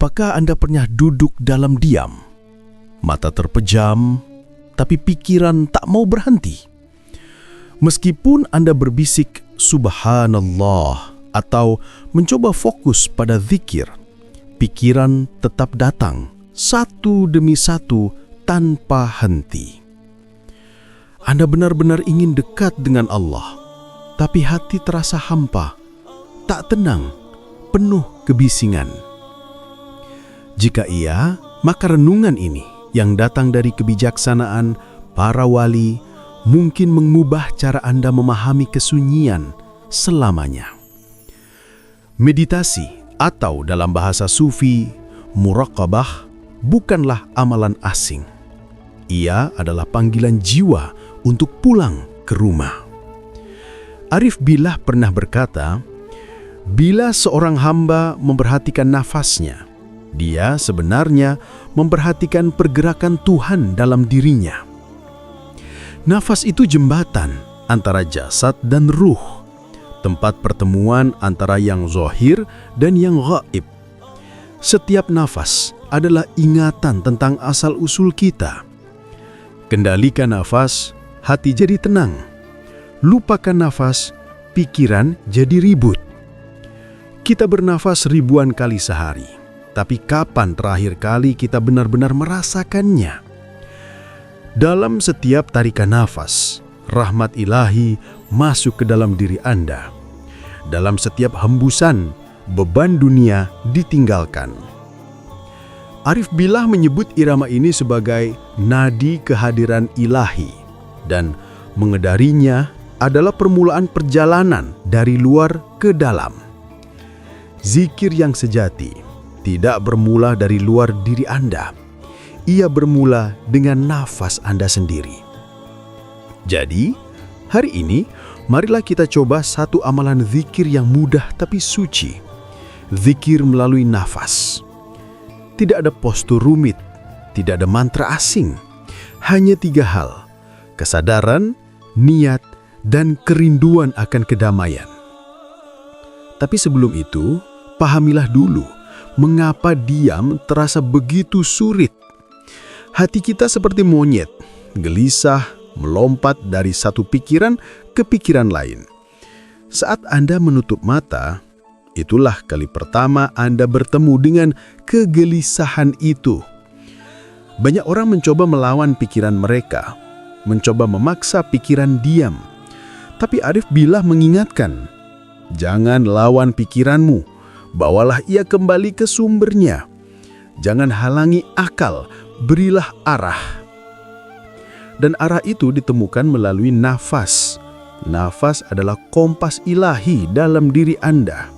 Apakah Anda pernah duduk dalam diam? Mata terpejam, tapi pikiran tak mau berhenti. Meskipun Anda berbisik Subhanallah atau mencoba fokus pada zikir, pikiran tetap datang satu demi satu tanpa henti. Anda benar-benar ingin dekat dengan Allah, tapi hati terasa hampa, tak tenang, penuh kebisingan. Jika iya, maka renungan ini yang datang dari kebijaksanaan para wali mungkin mengubah cara Anda memahami kesunyian selamanya. Meditasi atau dalam bahasa Sufi, muraqabah bukanlah amalan asing. Ia adalah panggilan jiwa untuk pulang ke rumah. Arif Billah pernah berkata, bila seorang hamba memperhatikan nafasnya, dia sebenarnya memperhatikan pergerakan Tuhan dalam dirinya. Nafas itu jembatan antara jasad dan ruh, tempat pertemuan antara yang zahir dan yang gaib. Setiap nafas adalah ingatan tentang asal-usul kita. Kendalikan nafas, hati jadi tenang. Lupakan nafas, pikiran jadi ribut. Kita bernafas ribuan kali sehari, tapi kapan terakhir kali kita benar-benar merasakannya? Dalam setiap tarikan nafas, rahmat ilahi masuk ke dalam diri Anda. Dalam setiap hembusan, beban dunia ditinggalkan. Arif Billah menyebut irama ini sebagai nadi kehadiran ilahi, dan mengedarinya adalah permulaan perjalanan dari luar ke dalam. Zikir yang sejati tidak bermula dari luar diri Anda. Ia bermula dengan nafas Anda sendiri. Jadi, hari ini, marilah kita coba satu amalan zikir yang mudah tapi suci. Zikir melalui nafas. Tidak ada postur rumit, tidak ada mantra asing. Hanya 3 hal: kesadaran, niat, dan kerinduan akan kedamaian. Tapi sebelum itu, pahamilah dulu mengapa diam terasa begitu sulit. Hati kita seperti monyet, gelisah, melompat dari satu pikiran ke pikiran lain. Saat Anda menutup mata, itulah kali pertama Anda bertemu dengan kegelisahan itu. Banyak orang mencoba melawan pikiran mereka, mencoba memaksa pikiran diam. Tapi Arif Billah mengingatkan, jangan lawan pikiranmu, bawalah ia kembali ke sumbernya. Jangan halangi akal, berilah arah. Dan arah itu ditemukan melalui nafas. Nafas adalah kompas ilahi dalam diri Anda.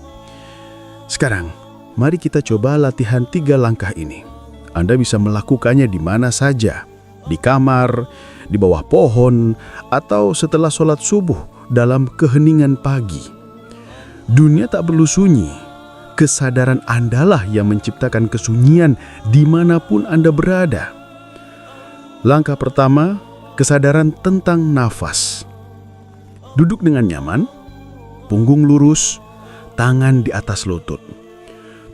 Sekarang, mari kita coba latihan 3 langkah ini. Anda bisa melakukannya di mana saja, di kamar, di bawah pohon, atau setelah sholat subuh dalam keheningan pagi. Dunia tak perlu sunyi. Kesadaran Andalah yang menciptakan kesunyian dimanapun Anda berada. Langkah pertama, kesadaran tentang nafas. Duduk dengan nyaman, punggung lurus, tangan di atas lutut.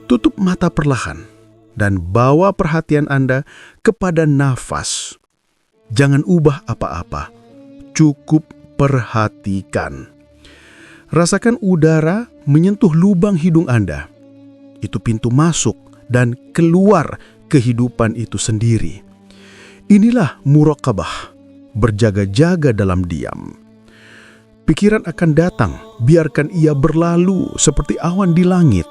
Tutup mata perlahan dan bawa perhatian Anda kepada nafas. Jangan ubah apa-apa, cukup perhatikan. Rasakan udara menyentuh lubang hidung Anda. Itu pintu masuk dan keluar kehidupan itu sendiri. Inilah muraqabah, berjaga-jaga dalam diam. Pikiran akan datang, biarkan ia berlalu seperti awan di langit.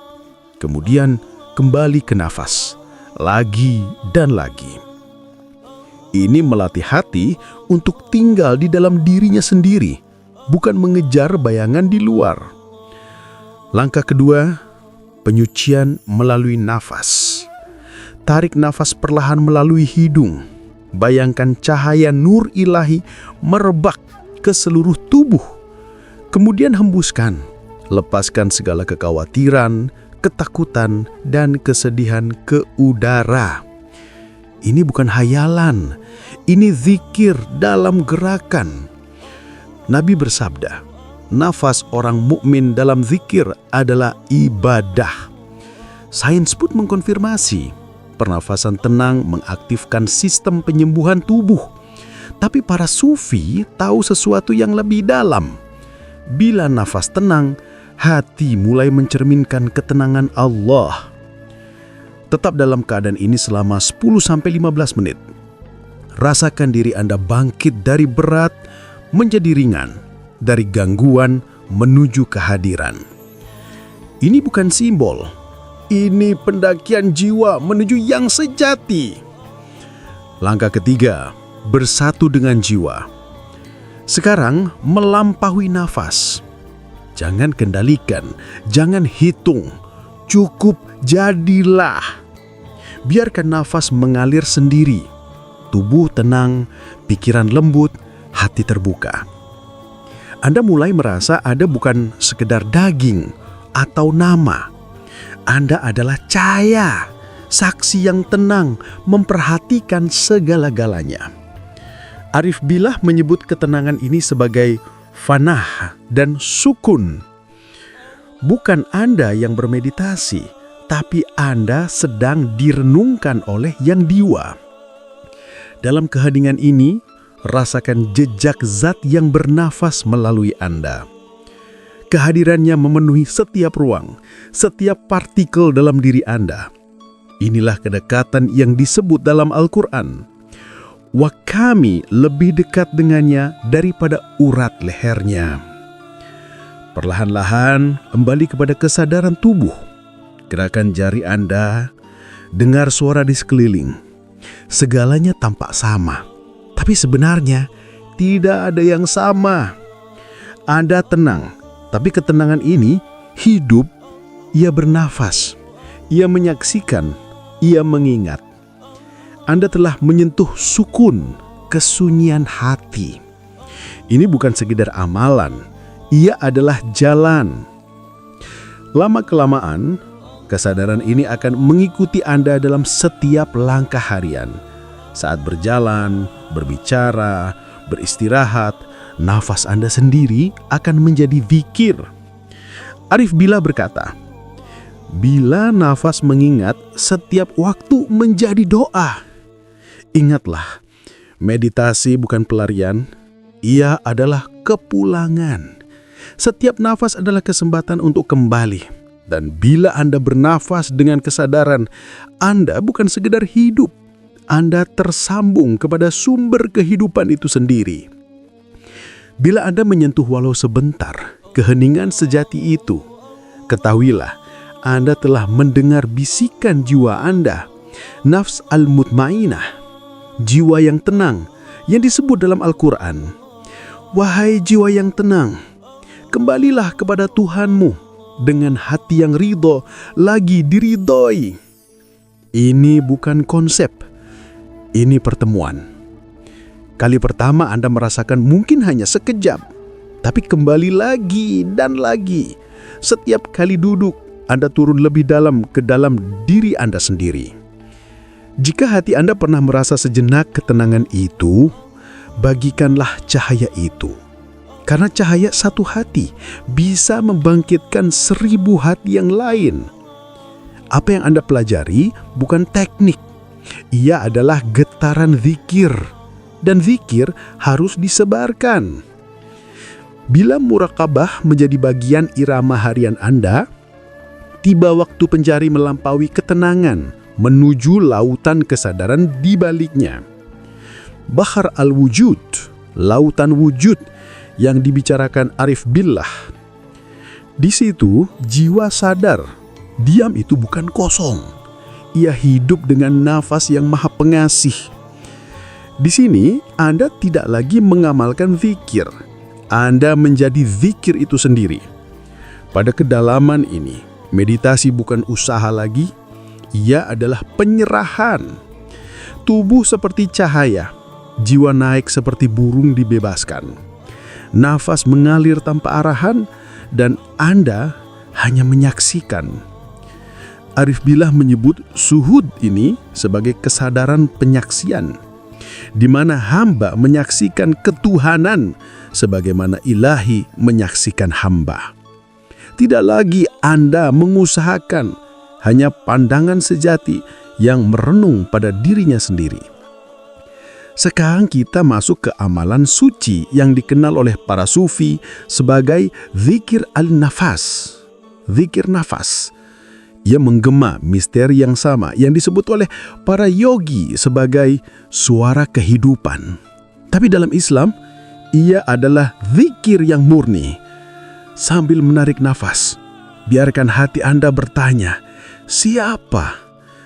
Kemudian kembali ke nafas, lagi dan lagi. Ini melatih hati untuk tinggal di dalam dirinya sendiri, bukan mengejar bayangan di luar. Langkah kedua, penyucian melalui nafas. Tarik nafas perlahan melalui hidung. Bayangkan cahaya nur ilahi merebak ke seluruh tubuh. Kemudian hembuskan. Lepaskan segala kekhawatiran, ketakutan, dan kesedihan ke udara. Ini bukan hayalan. Ini zikir dalam gerakan. Nabi bersabda, nafas orang mukmin dalam zikir adalah ibadah. Sains pun mengkonfirmasi, pernafasan tenang mengaktifkan sistem penyembuhan tubuh. Tapi para sufi tahu sesuatu yang lebih dalam. Bila nafas tenang, hati mulai mencerminkan ketenangan Allah. Tetap dalam keadaan ini selama 10-15 menit. Rasakan diri Anda bangkit dari berat menjadi ringan, dari gangguan menuju kehadiran. Ini bukan simbol, ini pendakian jiwa menuju yang sejati. Langkah ketiga, bersatu dengan jiwa. Sekarang melampaui nafas. Jangan kendalikan, jangan hitung, cukup jadilah. Biarkan nafas mengalir sendiri. Tubuh tenang, pikiran lembut, hati terbuka. Anda mulai merasa Anda bukan sekedar daging atau nama. Anda adalah cahaya, saksi yang tenang, memperhatikan segala-galanya. Arif Billah menyebut ketenangan ini sebagai fanah dan sukun. Bukan Anda yang bermeditasi, tapi Anda sedang direnungkan oleh Yang Diwa. Dalam keheningan ini, rasakan jejak zat yang bernafas melalui Anda. Kehadirannya memenuhi setiap ruang, setiap partikel dalam diri Anda. Inilah kedekatan yang disebut dalam Al-Quran. Wa kami lebih dekat dengannya daripada urat lehernya. Perlahan-lahan kembali kepada kesadaran tubuh. Gerakan jari Anda, dengar suara di sekeliling. Segalanya tampak sama, tapi sebenarnya tidak ada yang sama. Anda tenang, tapi ketenangan ini hidup. Ia bernafas, ia menyaksikan, ia mengingat. Anda telah menyentuh sukun, kesunyian hati. Ini bukan sekedar amalan, ia adalah jalan. Lama-kelamaan, kesadaran ini akan mengikuti Anda dalam setiap langkah harian. Saat berjalan, berbicara, beristirahat, nafas Anda sendiri akan menjadi zikir. Arif Billah berkata, bila nafas mengingat, setiap waktu menjadi doa. Ingatlah, meditasi bukan pelarian, ia adalah kepulangan. Setiap nafas adalah kesempatan untuk kembali. Dan bila Anda bernafas dengan kesadaran, Anda bukan sekedar hidup. Anda tersambung kepada sumber kehidupan itu sendiri. Bila Anda menyentuh walau sebentar keheningan sejati itu, ketahuilah Anda telah mendengar bisikan jiwa Anda, nafs al-mutmainah, jiwa yang tenang yang disebut dalam Al-Quran. Wahai jiwa yang tenang, kembalilah kepada Tuhanmu dengan hati yang ridho, lagi diridhoi. Ini bukan konsep, ini pertemuan. Kali pertama Anda merasakan mungkin hanya sekejap, tapi kembali lagi dan lagi. Setiap kali duduk, Anda turun lebih dalam ke dalam diri Anda sendiri. Jika hati Anda pernah merasa sejenak ketenangan itu, bagikanlah cahaya itu. Karena cahaya satu hati bisa membangkitkan 1000 hati yang lain. Apa yang Anda pelajari bukan teknik. Ia adalah getaran zikir. Dan zikir harus disebarkan. Bila muraqabah menjadi bagian irama harian Anda, tiba waktu pencari melampaui ketenangan menuju lautan kesadaran di baliknya. Bahar al-wujud, lautan wujud, yang dibicarakan Arif Billah. Di situ jiwa sadar, diam itu bukan kosong. Ia hidup dengan nafas yang maha pengasih. Di sini Anda tidak lagi mengamalkan zikir. Anda menjadi zikir itu sendiri. Pada kedalaman ini, meditasi bukan usaha lagi, ia adalah penyerahan. Tubuh seperti cahaya, jiwa naik seperti burung dibebaskan. Nafas mengalir tanpa arahan dan Anda hanya menyaksikan. Arif Billah menyebut suhud ini sebagai kesadaran penyaksian, di mana hamba menyaksikan ketuhanan sebagaimana ilahi menyaksikan hamba. Tidak lagi Anda mengusahakan, hanya pandangan sejati yang merenung pada dirinya sendiri. Sekarang kita masuk ke amalan suci yang dikenal oleh para sufi sebagai zikir al-nafas. Zikir nafas. Ia menggema misteri yang sama yang disebut oleh para yogi sebagai suara kehidupan. Tapi dalam Islam, ia adalah zikir yang murni. Sambil menarik nafas, biarkan hati Anda bertanya, siapa?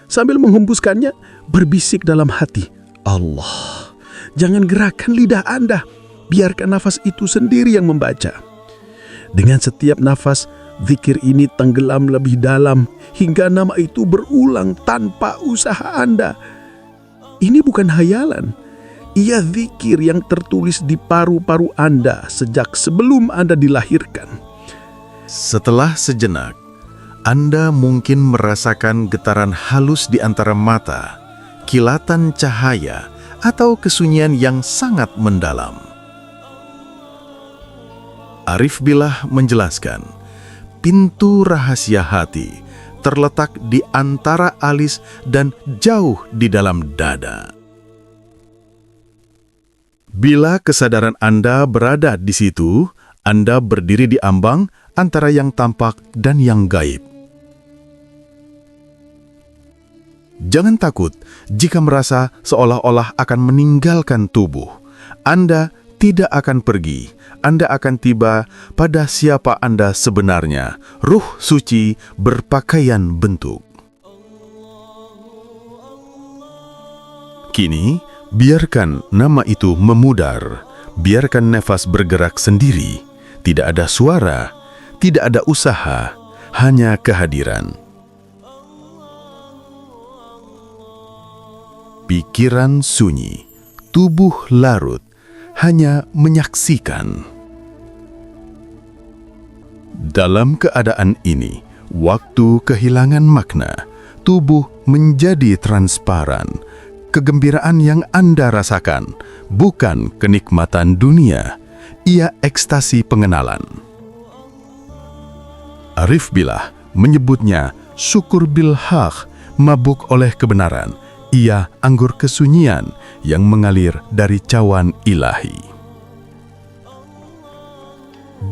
Sambil menghembuskannya, berbisik dalam hati, Allah. Jangan gerakkan lidah Anda, biarkan nafas itu sendiri yang membaca. Dengan setiap nafas, zikir ini tenggelam lebih dalam hingga nama itu berulang tanpa usaha Anda. Ini bukan hayalan. Ia zikir yang tertulis di paru-paru Anda sejak sebelum Anda dilahirkan. Setelah sejenak, Anda mungkin merasakan getaran halus di antara mata, kilatan cahaya, atau kesunyian yang sangat mendalam. Arif Billah menjelaskan, pintu rahasia hati terletak di antara alis dan jauh di dalam dada. Bila kesadaran Anda berada di situ, Anda berdiri di ambang antara yang tampak dan yang gaib. Jangan takut jika merasa seolah-olah akan meninggalkan tubuh. Anda tidak akan pergi. Anda akan tiba pada siapa Anda sebenarnya, ruh suci berpakaian bentuk. Kini, biarkan nama itu memudar. Biarkan nafas bergerak sendiri. Tidak ada suara, tidak ada usaha, hanya kehadiran. Pikiran sunyi, tubuh larut, hanya menyaksikan. Dalam keadaan ini, waktu kehilangan makna, tubuh menjadi transparan. Kegembiraan yang Anda rasakan bukan kenikmatan dunia, ia ekstasi pengenalan. Arif Billah menyebutnya syukur bil haq, mabuk oleh kebenaran. Ia anggur kesunyian yang mengalir dari cawan ilahi.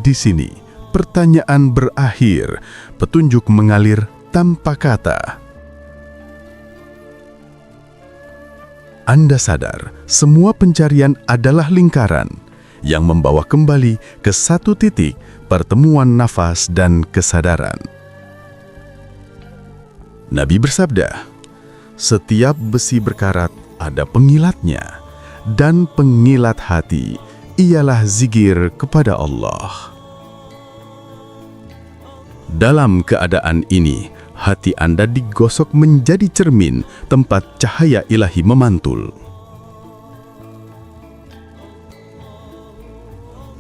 Di sini, pertanyaan berakhir, petunjuk mengalir tanpa kata. Anda sadar, semua pencarian adalah lingkaran yang membawa kembali ke satu titik pertemuan nafas dan kesadaran. Nabi bersabda, setiap besi berkarat ada pengilatnya, dan pengilat hati ialah zikir kepada Allah. Dalam keadaan ini, hati Anda digosok menjadi cermin tempat cahaya ilahi memantul.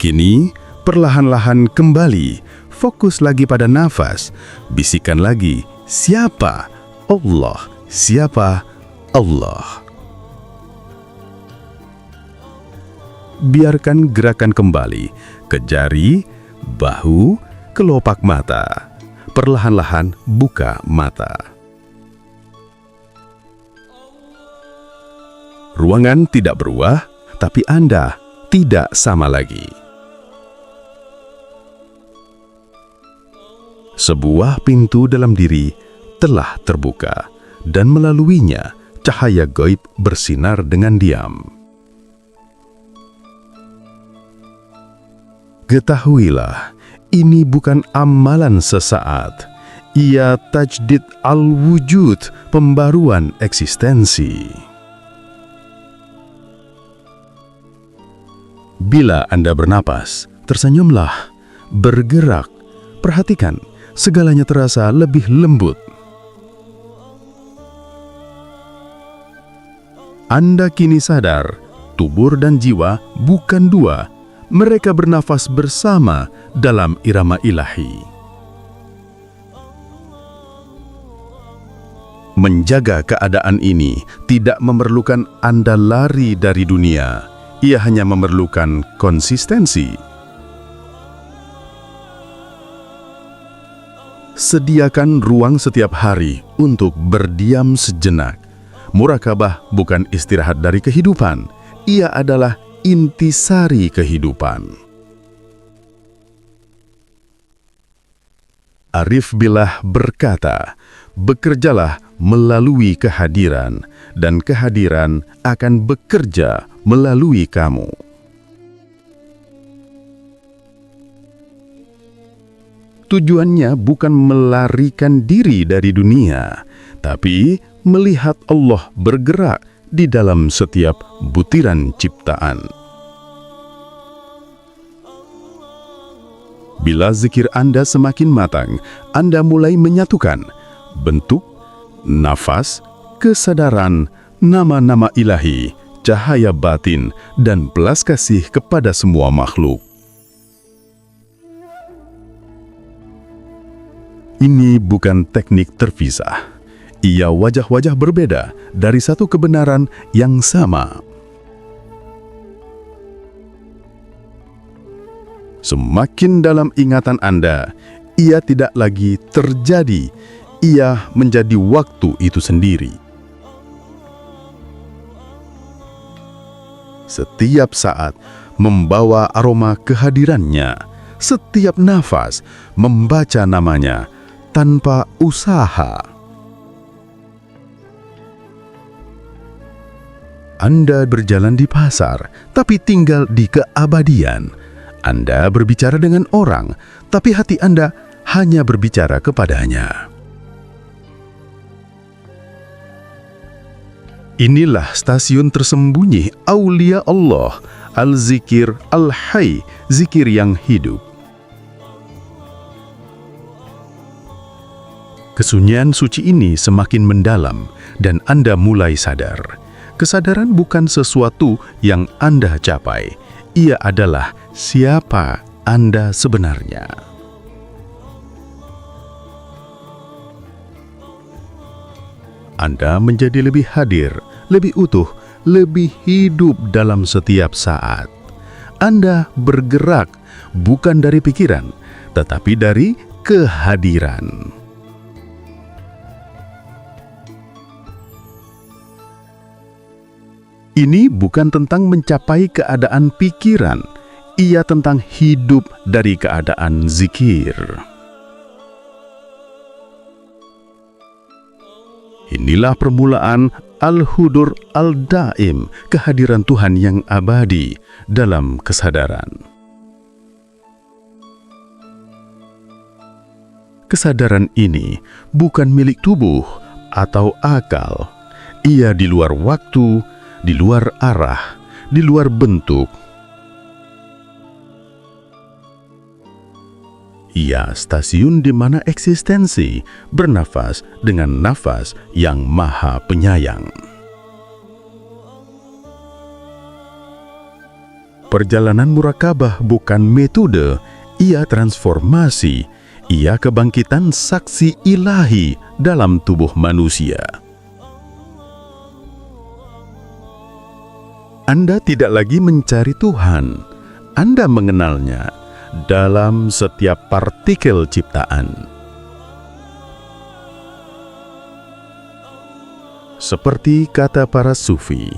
Kini, perlahan-lahan kembali, fokus lagi pada nafas, bisikan lagi, siapa? Allah. Siapa? Allah. Biarkan gerakan kembali ke jari, bahu, kelopak mata. Perlahan-lahan buka mata. Ruangan tidak berubah, tapi Anda tidak sama lagi. Sebuah pintu dalam diri telah terbuka. Dan melaluinya cahaya gaib bersinar dengan diam. Ketahuilah, ini bukan amalan sesaat. Ia tajdid al-wujud, pembaruan eksistensi. Bila Anda bernapas, tersenyumlah, bergerak, perhatikan, segalanya terasa lebih lembut. Anda kini sadar, tubuh dan jiwa bukan dua, mereka bernafas bersama dalam irama ilahi. Menjaga keadaan ini tidak memerlukan Anda lari dari dunia, ia hanya memerlukan konsistensi. Sediakan ruang setiap hari untuk berdiam sejenak. Murakabah bukan istirahat dari kehidupan, ia adalah intisari kehidupan. Arif Billah berkata, bekerjalah melalui kehadiran, dan kehadiran akan bekerja melalui kamu. Tujuannya bukan melarikan diri dari dunia, tapi melihat Allah bergerak di dalam setiap butiran ciptaan. Bila zikir Anda semakin matang, Anda mulai menyatukan bentuk, nafas, kesadaran, nama-nama ilahi, cahaya batin, dan belas kasih kepada semua makhluk. Ini bukan teknik terpisah. Ia wajah-wajah berbeda dari satu kebenaran yang sama. Semakin dalam ingatan Anda, ia tidak lagi terjadi, ia menjadi waktu itu sendiri. Setiap saat membawa aroma kehadirannya, setiap nafas membaca namanya tanpa usaha. Anda berjalan di pasar, tapi tinggal di keabadian. Anda berbicara dengan orang, tapi hati Anda hanya berbicara kepadanya. Inilah stasiun tersembunyi Aulia Allah, Al-Zikir Al-Hayy, zikir yang hidup. Kesunyian suci ini semakin mendalam dan Anda mulai sadar. Kesadaran bukan sesuatu yang Anda capai. Ia adalah siapa Anda sebenarnya. Anda menjadi lebih hadir, lebih utuh, lebih hidup dalam setiap saat. Anda bergerak bukan dari pikiran, tetapi dari kehadiran. Ini bukan tentang mencapai keadaan pikiran, ia tentang hidup dari keadaan zikir. Inilah permulaan Al-Hudur Al-Daim, kehadiran Tuhan yang abadi dalam kesadaran. Kesadaran ini bukan milik tubuh atau akal. Ia di luar waktu, di luar arah, di luar bentuk. Ia stasiun di mana eksistensi bernafas dengan nafas yang maha penyayang. Perjalanan murakabah bukan metode, ia transformasi, ia kebangkitan saksi ilahi dalam tubuh manusia. Anda tidak lagi mencari Tuhan, Anda mengenalnya dalam setiap partikel ciptaan. Seperti kata para sufi,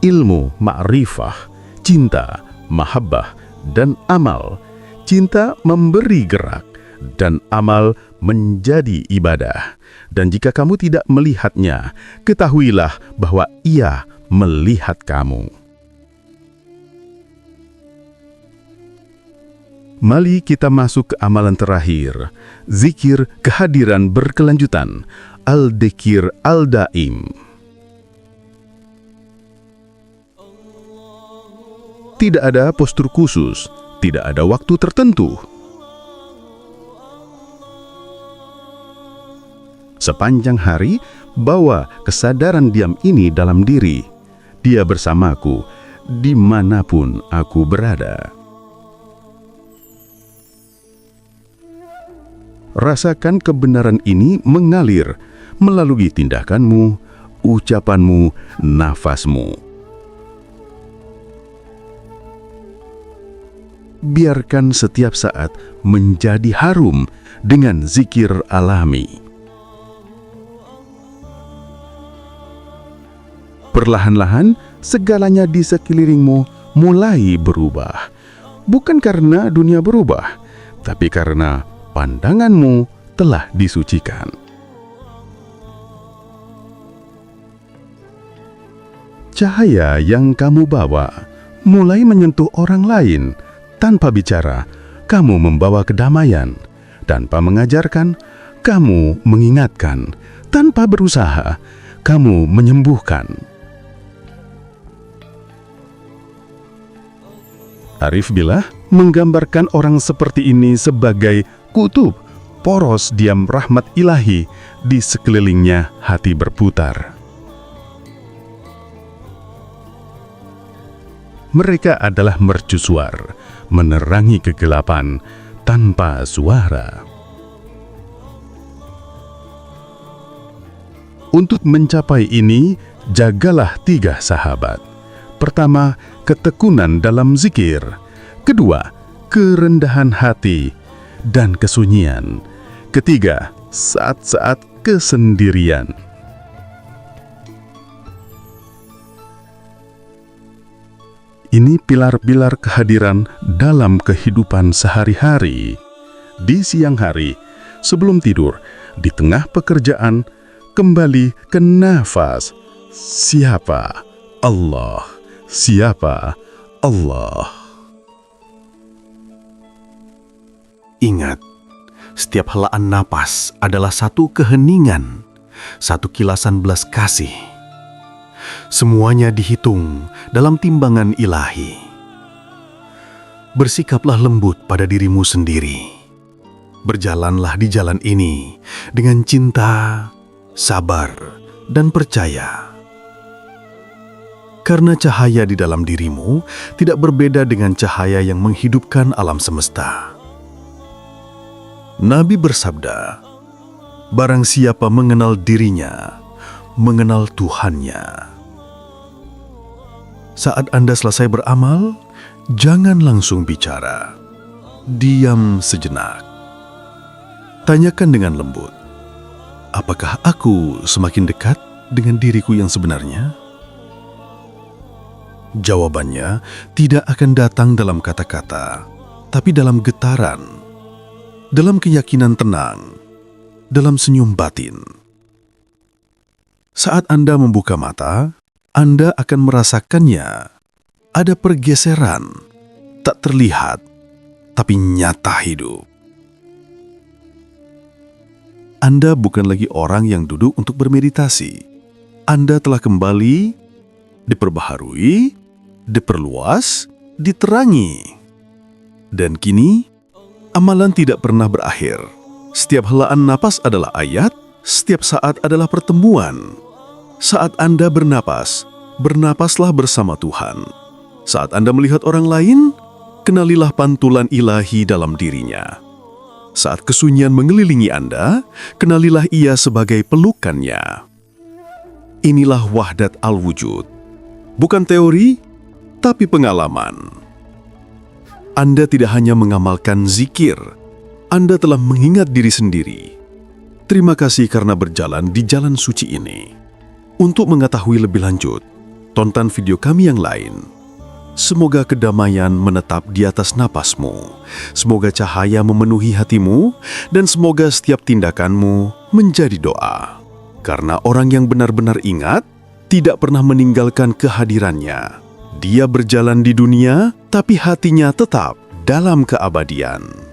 ilmu, ma'rifah, cinta, mahabbah, dan amal. Cinta memberi gerak, dan amal menjadi ibadah. Dan jika kamu tidak melihatnya, ketahuilah bahwa ia melihat kamu. Mari kita masuk ke amalan terakhir, zikir kehadiran berkelanjutan, Al-Dzikir Al-Daim. Tidak ada postur khusus, tidak ada waktu tertentu. Sepanjang hari, bawa kesadaran diam ini dalam diri. Dia bersamaku, dimanapun aku berada. Rasakan kebenaran ini mengalir melalui tindakanmu, ucapanmu, nafasmu. Biarkan setiap saat menjadi harum dengan zikir alami. Perlahan-lahan, segalanya di sekelilingmu mulai berubah. Bukan karena dunia berubah, tapi karena pandanganmu telah disucikan. Cahaya yang kamu bawa mulai menyentuh orang lain. Tanpa bicara, kamu membawa kedamaian. Tanpa mengajarkan, kamu mengingatkan. Tanpa berusaha, kamu menyembuhkan. Arif Billah menggambarkan orang seperti ini sebagai kutub, poros diam rahmat ilahi di sekelilingnya hati berputar. Mereka adalah mercusuar, menerangi kegelapan tanpa suara. Untuk mencapai ini, jagalah 3 sahabat. Pertama, ketekunan dalam zikir. Kedua, kerendahan hati dan kesunyian. Ketiga, saat-saat kesendirian. Ini pilar-pilar kehadiran dalam kehidupan sehari-hari. Di siang hari, sebelum tidur, di tengah pekerjaan, kembali ke nafas. Siapa? Allah. Siapa? Allah. Ingat, setiap helaan napas adalah satu keheningan, satu kilasan belas kasih. Semuanya dihitung dalam timbangan ilahi. Bersikaplah lembut pada dirimu sendiri. Berjalanlah di jalan ini dengan cinta, sabar, dan percaya. Karena cahaya di dalam dirimu tidak berbeda dengan cahaya yang menghidupkan alam semesta. Nabi bersabda, "Barang siapa mengenal dirinya, mengenal Tuhannya." Saat Anda selesai beramal, jangan langsung bicara. Diam sejenak. Tanyakan dengan lembut, apakah aku semakin dekat dengan diriku yang sebenarnya? Jawabannya tidak akan datang dalam kata-kata, tapi dalam getaran, dalam keyakinan tenang, dalam senyum batin. Saat Anda membuka mata, Anda akan merasakannya. Ada pergeseran, tak terlihat, tapi nyata hidup. Anda bukan lagi orang yang duduk untuk bermeditasi. Anda telah kembali, diperbaharui, diperluas, diterangi. Dan kini, amalan tidak pernah berakhir. Setiap helaan napas adalah ayat, setiap saat adalah pertemuan. Saat Anda bernapas, bernapaslah bersama Tuhan. Saat Anda melihat orang lain, kenalilah pantulan ilahi dalam dirinya. Saat kesunyian mengelilingi Anda, kenalilah ia sebagai pelukannya. Inilah wahdat al-wujud. Bukan teori, tapi pengalaman. Anda tidak hanya mengamalkan zikir, Anda telah mengingat diri sendiri. Terima kasih karena berjalan di jalan suci ini. Untuk mengetahui lebih lanjut, tonton video kami yang lain. Semoga kedamaian menetap di atas napasmu. Semoga cahaya memenuhi hatimu, dan semoga setiap tindakanmu menjadi doa. Karena orang yang benar-benar ingat, tidak pernah meninggalkan kehadirannya. Dia berjalan di dunia, tapi hatinya tetap dalam keabadian.